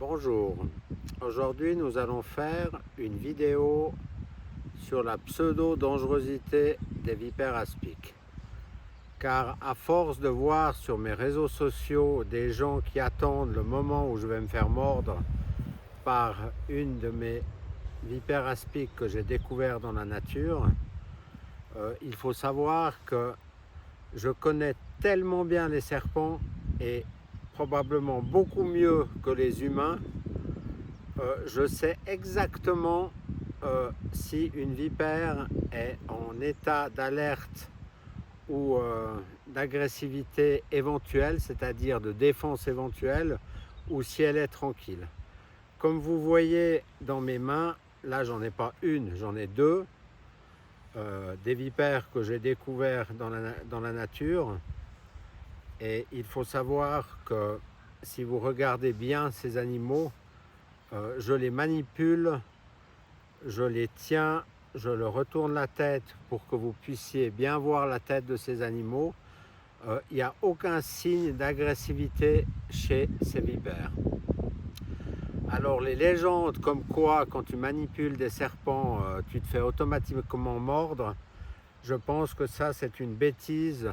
Bonjour, aujourd'hui nous allons faire une vidéo sur la pseudo-dangerosité des vipères aspics. Car à force de voir sur mes réseaux sociaux des gens qui attendent le moment où je vais me faire mordre par une de mes vipères aspics que j'ai découvert dans la nature, il faut savoir que je connais tellement bien les serpents et probablement beaucoup mieux que les humains. Je sais exactement si une vipère est en état d'alerte ou d'agressivité éventuelle, c'est-à-dire de défense éventuelle, ou si elle est tranquille. Comme vous voyez dans mes mains, là j'en ai pas une, j'en ai deux, des vipères que j'ai découvertes dans la nature. Et il faut savoir que si vous regardez bien ces animaux, je les manipule, je les tiens, je leur retourne la tête pour que vous puissiez bien voir la tête de ces animaux. Il n'y a aucun signe d'agressivité chez ces vipères. Alors les légendes comme quoi quand tu manipules des serpents, tu te fais automatiquement mordre, je pense que ça c'est une bêtise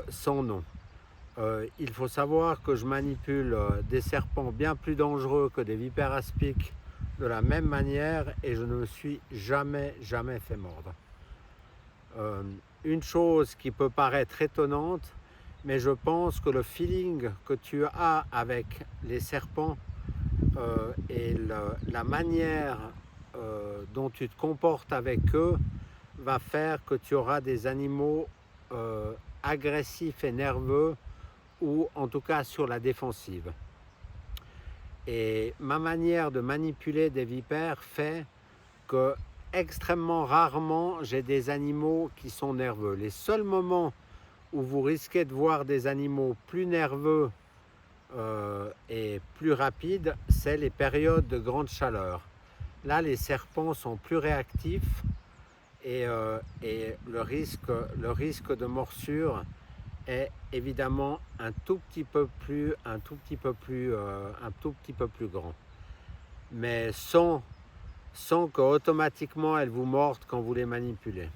sans nom. Il faut savoir que je manipule des serpents bien plus dangereux que des vipères aspics de la même manière et je ne me suis jamais fait mordre. Une chose qui peut paraître étonnante, mais je pense que le feeling que tu as avec les serpents et la manière dont tu te comportes avec eux va faire que tu auras des animaux agressifs et nerveux, ou en tout cas sur la défensive. Et ma manière de manipuler des vipères fait que extrêmement rarement j'ai des animaux qui sont nerveux. Les seuls moments où vous risquez de voir des animaux plus nerveux et plus rapides, c'est les périodes de grande chaleur. Là, les serpents sont plus réactifs et le risque de morsure est évidemment un tout petit peu plus grand, mais sans que automatiquement elles vous mordent quand vous les manipulez.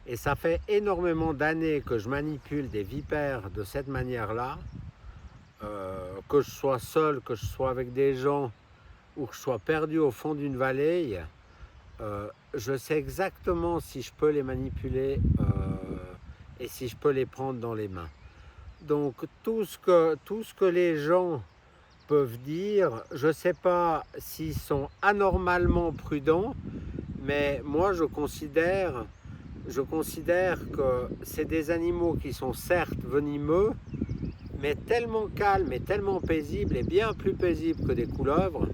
Et ça fait énormément d'années que je manipule des vipères de cette manière-là, que je sois seul, que je sois avec des gens ou que je sois perdu au fond d'une vallée. Je sais exactement si je peux les manipuler et si je peux les prendre dans les mains. Donc tout ce que les gens peuvent dire, je ne sais pas s'ils sont anormalement prudents, mais moi je considère que c'est des animaux qui sont certes venimeux, mais tellement calmes et tellement paisibles, et bien plus paisibles que des couleuvres.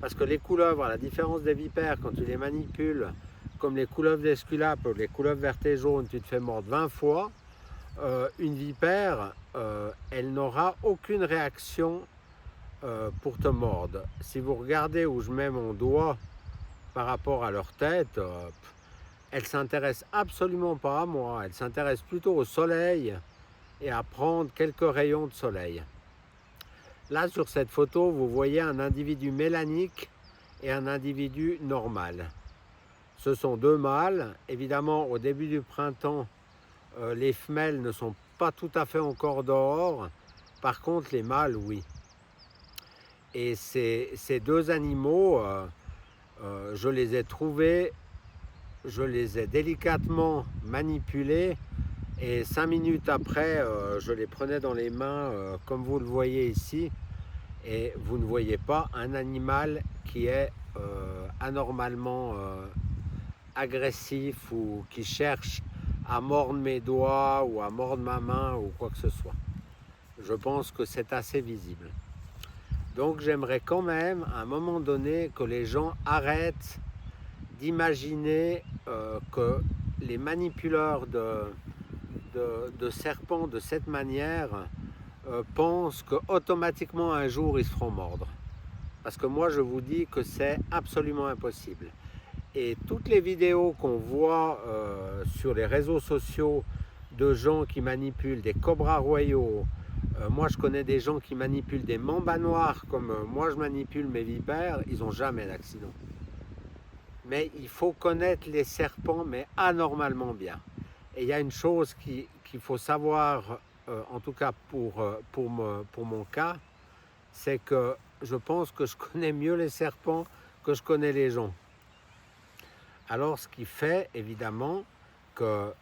Parce que les couleuvres, à la différence des vipères, quand tu les manipules, comme les couleuvres d'Esculape ou les couleuvres vertes jaunes, tu te fais mordre 20 fois. Une vipère, elle n'aura aucune réaction pour te mordre. Si vous regardez où je mets mon doigt par rapport à leur tête, elle ne s'intéresse absolument pas à moi. Elle s'intéresse plutôt au soleil et à prendre quelques rayons de soleil. Là, sur cette photo, vous voyez un individu mélanique et un individu normal. Ce sont deux mâles. Évidemment, au début du printemps, les femelles ne sont pas tout à fait encore dehors. Par contre, les mâles, oui. Et ces deux animaux, je les ai trouvés, je les ai délicatement manipulés. Et 5 minutes après, je les prenais dans les mains, comme vous le voyez ici. Et vous ne voyez pas un animal qui est anormalement agressif ou qui cherche à mordre mes doigts ou à mordre ma main ou quoi que ce soit. Je pense que c'est assez visible. Donc j'aimerais quand même à un moment donné que les gens arrêtent d'imaginer que les manipuleurs de serpents de cette manière pensent qu'automatiquement un jour ils se feront mordre. Parce que moi je vous dis que c'est absolument impossible. Et toutes les vidéos qu'on voit sur les réseaux sociaux de gens qui manipulent des cobras royaux Moi, je connais des gens qui manipulent des mambas noirs comme moi je manipule mes vipères, ils n'ont jamais d'accident. Mais il faut connaître les serpents, mais anormalement bien. Et il y a une chose qu'il faut savoir, en tout cas pour mon cas, c'est que je pense que je connais mieux les serpents que je connais les gens. Alors, ce qui fait évidemment que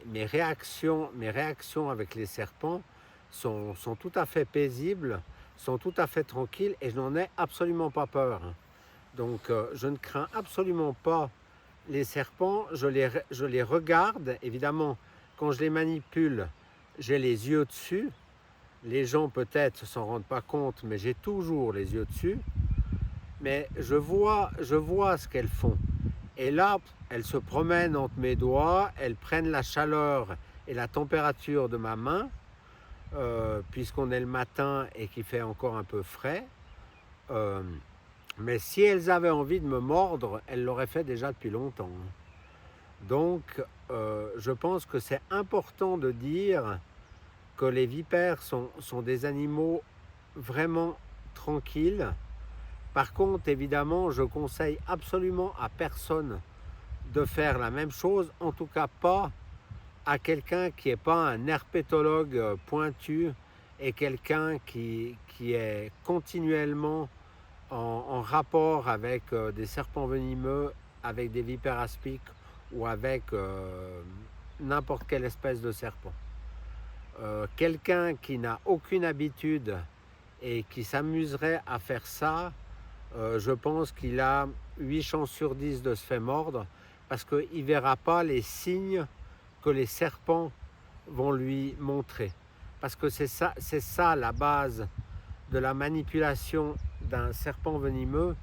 mes réactions avec les serpents sont tout à fait paisibles, sont tout à fait tranquilles et je n'en ai absolument pas peur. Donc, je ne crains absolument pas les serpents, je les regarde. Évidemment, quand je les manipule, j'ai les yeux dessus. Les gens peut-être ne s'en rendent pas compte, mais j'ai toujours les yeux dessus. Mais je vois ce qu'elles font. Et là, elles se promènent entre mes doigts, elles prennent la chaleur et la température de ma main, puisqu'on est le matin et qu'il fait encore un peu frais. Mais si elles avaient envie de me mordre, elles l'auraient fait déjà depuis longtemps. Donc, je pense que c'est important de dire que les vipères sont des animaux vraiment tranquilles. Par contre, évidemment, je conseille absolument à personne de faire la même chose, en tout cas pas à quelqu'un qui n'est pas un herpétologue pointu et quelqu'un qui est continuellement en rapport avec des serpents venimeux, avec des vipères aspics ou avec n'importe quelle espèce de serpent. Quelqu'un qui n'a aucune habitude et qui s'amuserait à faire ça, je pense qu'il a 8 chances sur 10 de se faire mordre parce qu'il ne verra pas les signes que les serpents vont lui montrer. Parce que c'est ça la base de la manipulation d'un serpent venimeux,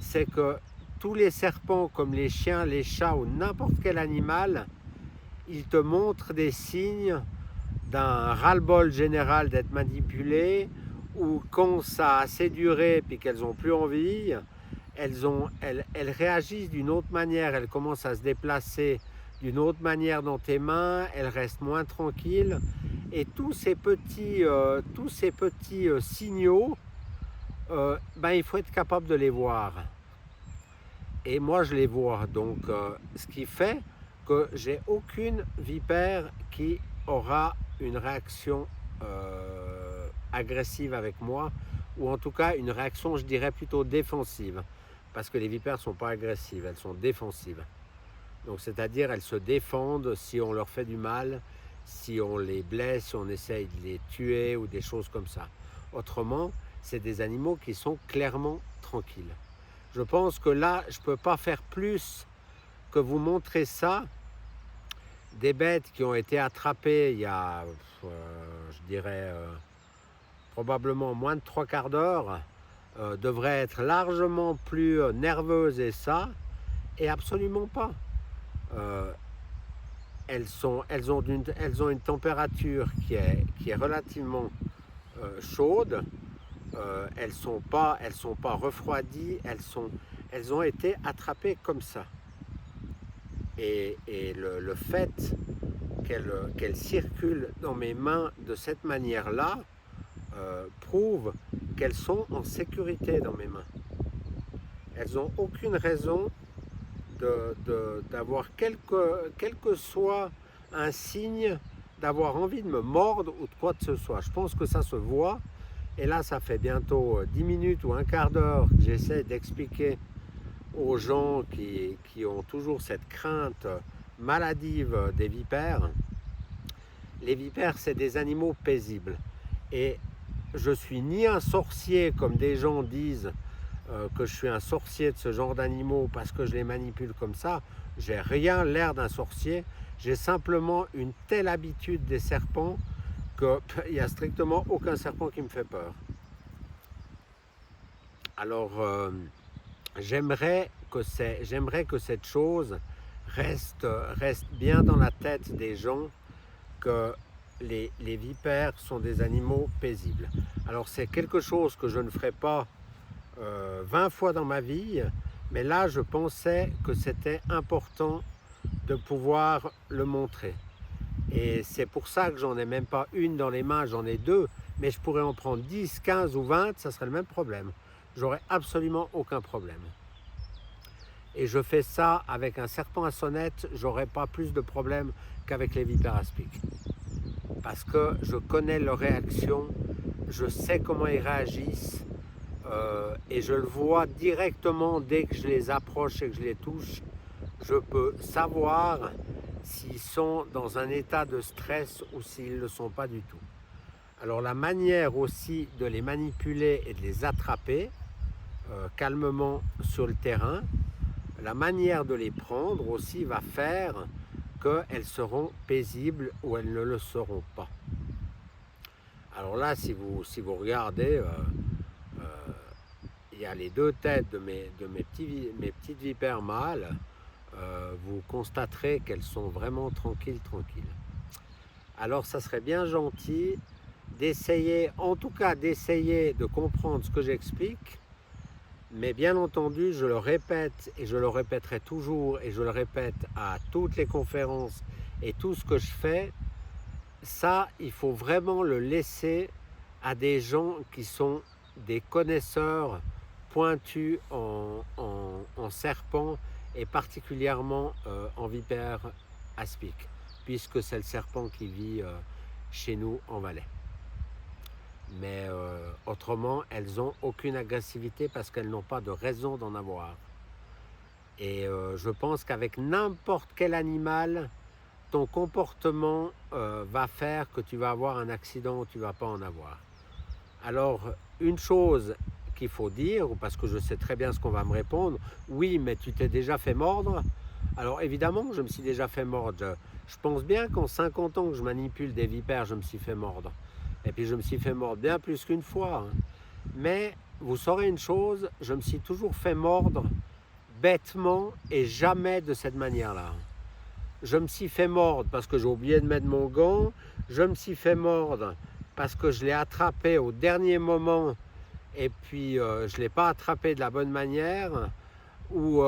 c'est que tous les serpents, comme les chiens, les chats ou n'importe quel animal, ils te montrent des signes d'un ras-le-bol général d'être manipulé, ou quand ça a assez duré puis qu'elles n'ont plus envie, elles réagissent d'une autre manière, elles commencent à se déplacer d'une autre manière dans tes mains, elles restent moins tranquilles. Et tous ces petits signaux, il faut être capable de les voir. Et moi, je les vois. Donc, ce qui fait que j'ai aucune vipère qui aura une réaction agressive avec moi, ou en tout cas une réaction, je dirais, plutôt défensive. Parce que les vipères ne sont pas agressives, elles sont défensives. Donc, c'est-à-dire, elles se défendent si on leur fait du mal, si on les blesse, si on essaye de les tuer ou des choses comme ça. Autrement, c'est des animaux qui sont clairement tranquilles. Je pense que là, je ne peux pas faire plus que vous montrer ça. Des bêtes qui ont été attrapées il y a, je dirais, probablement moins de 3/4 d'heure, devraient être largement plus nerveuses et absolument pas. Elles ont une température qui est relativement chaude. Elles sont pas refroidies. Elles ont été attrapées comme ça. Et le fait qu'elles circulent dans mes mains de cette manière-là prouve qu'elles sont en sécurité dans mes mains. Elles n'ont aucune raison d'avoir quel que soit un signe d'avoir envie de me mordre ou de quoi que ce soit. Je pense que ça se voit. Et là, ça fait bientôt 10 minutes ou un quart d'heure que j'essaie d'expliquer aux gens qui ont toujours cette crainte maladive des vipères. Les vipères, c'est des animaux paisibles. Et je suis ni un sorcier, comme des gens disent que je suis un sorcier de ce genre d'animaux parce que je les manipule comme ça. J'ai rien l'air d'un sorcier. J'ai simplement une telle habitude des serpents qu'il n'y a strictement aucun serpent qui me fait peur. Alors, j'aimerais que cette chose reste bien dans la tête des gens, que les vipères sont des animaux paisibles. Alors, c'est quelque chose que je ne ferai pas 20 fois dans ma vie, mais là, je pensais que c'était important de pouvoir le montrer. Et c'est pour ça que j'en ai même pas une dans les mains, j'en ai deux. Mais je pourrais en prendre 10, 15 ou 20, ça serait le même problème. J'aurais absolument aucun problème. Et je fais ça avec un serpent à sonnette, j'aurais pas plus de problème qu'avec les vipères aspics. Parce que je connais leurs réactions, je sais comment ils réagissent, et je le vois directement dès que je les approche et que je les touche. Je peux savoir s'ils sont dans un état de stress ou s'ils ne le sont pas du tout. Alors la manière aussi de les manipuler et de les attraper calmement sur le terrain, la manière de les prendre aussi va faire qu'elles seront paisibles ou elles ne le seront pas. Alors là, si vous regardez, il y a les deux têtes de mes petites vipères mâles, vous constaterez qu'elles sont vraiment tranquilles. Alors ça serait bien gentil d'essayer, en tout cas d'essayer de comprendre ce que j'explique, mais bien entendu, je le répète et je le répéterai toujours et je le répète à toutes les conférences et tout ce que je fais, ça, il faut vraiment le laisser à des gens qui sont des connaisseurs pointus en serpent et particulièrement en vipère aspic, puisque c'est le serpent qui vit chez nous en Valais. Mais autrement, elles n'ont aucune agressivité parce qu'elles n'ont pas de raison d'en avoir. Et je pense qu'avec n'importe quel animal, ton comportement va faire que tu vas avoir un accident ou tu ne vas pas en avoir. Alors, une chose qu'il faut dire, parce que je sais très bien ce qu'on va me répondre, oui, mais tu t'es déjà fait mordre. Alors évidemment, je me suis déjà fait mordre. Je pense bien qu'en 50 ans que je manipule des vipères, je me suis fait mordre. Et puis je me suis fait mordre bien plus qu'une fois. Mais vous saurez une chose, je me suis toujours fait mordre bêtement et jamais de cette manière-là. Je me suis fait mordre parce que j'ai oublié de mettre mon gant. Je me suis fait mordre parce que je l'ai attrapé au dernier moment et puis je ne l'ai pas attrapé de la bonne manière ou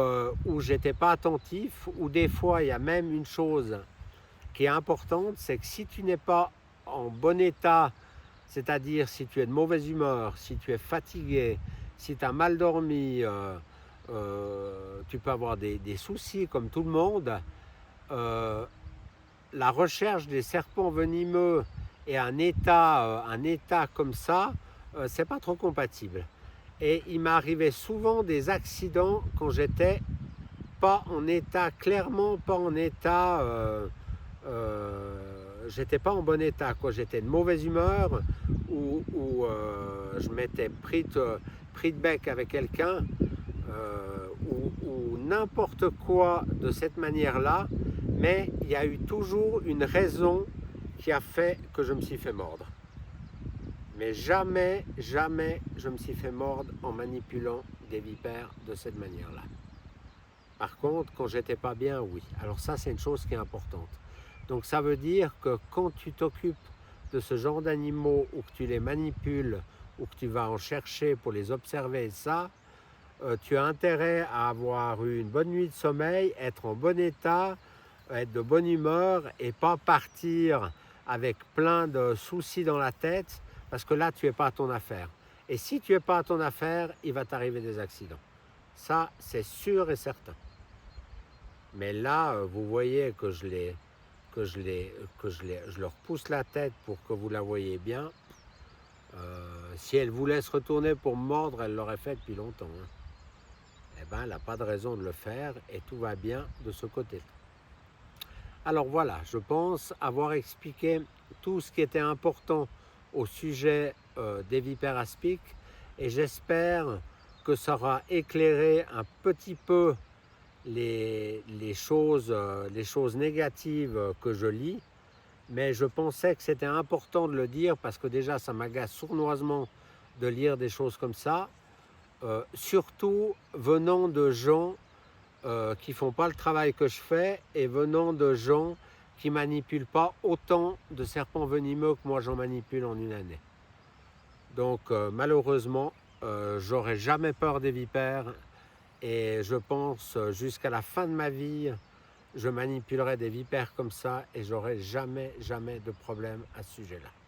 j'étais pas attentif. Ou des fois, il y a même une chose qui est importante, c'est que si tu n'es pas en bon état, c'est-à-dire si tu es de mauvaise humeur, si tu es fatigué, si tu as mal dormi, tu peux avoir des soucis comme tout le monde. La recherche des serpents venimeux et un état comme ça, c'est pas trop compatible. Et il m'arrivait souvent des accidents quand j'étais pas en état, clairement pas en état, j'étais pas en bon état, quoi. J'étais de mauvaise humeur ou je m'étais pris de bec avec quelqu'un ou n'importe quoi de cette manière-là, mais il y a eu toujours une raison qui a fait que je me suis fait mordre. Mais jamais, jamais je me suis fait mordre en manipulant des vipères de cette manière-là. Par contre, quand j'étais pas bien, oui. Alors ça, c'est une chose qui est importante. Donc ça veut dire que quand tu t'occupes de ce genre d'animaux ou que tu les manipules ou que tu vas en chercher pour les observer, ça, tu as intérêt à avoir eu une bonne nuit de sommeil, être en bon état, être de bonne humeur et pas partir avec plein de soucis dans la tête parce que là, tu n'es pas à ton affaire. Et si tu n'es pas à ton affaire, il va t'arriver des accidents. Ça, c'est sûr et certain. Mais là, vous voyez que je leur pousse la tête pour que vous la voyez bien. Si elle vous laisse retourner pour me mordre, elle l'aurait fait depuis longtemps. Eh bien, elle n'a pas de raison de le faire et tout va bien de ce côté-là. Alors voilà, je pense avoir expliqué tout ce qui était important au sujet des vipères aspics et j'espère que ça aura éclairé un petit peu les choses négatives que je lis, mais je pensais que c'était important de le dire parce que déjà ça m'agace sournoisement de lire des choses comme ça, surtout venant de gens qui ne font pas le travail que je fais et venant de gens qui ne manipulent pas autant de serpents venimeux que moi j'en manipule en une année. Donc malheureusement, j'aurai jamais peur des vipères et je pense jusqu'à la fin de ma vie je manipulerai des vipères comme ça et j'aurai jamais de problème à ce sujet-là.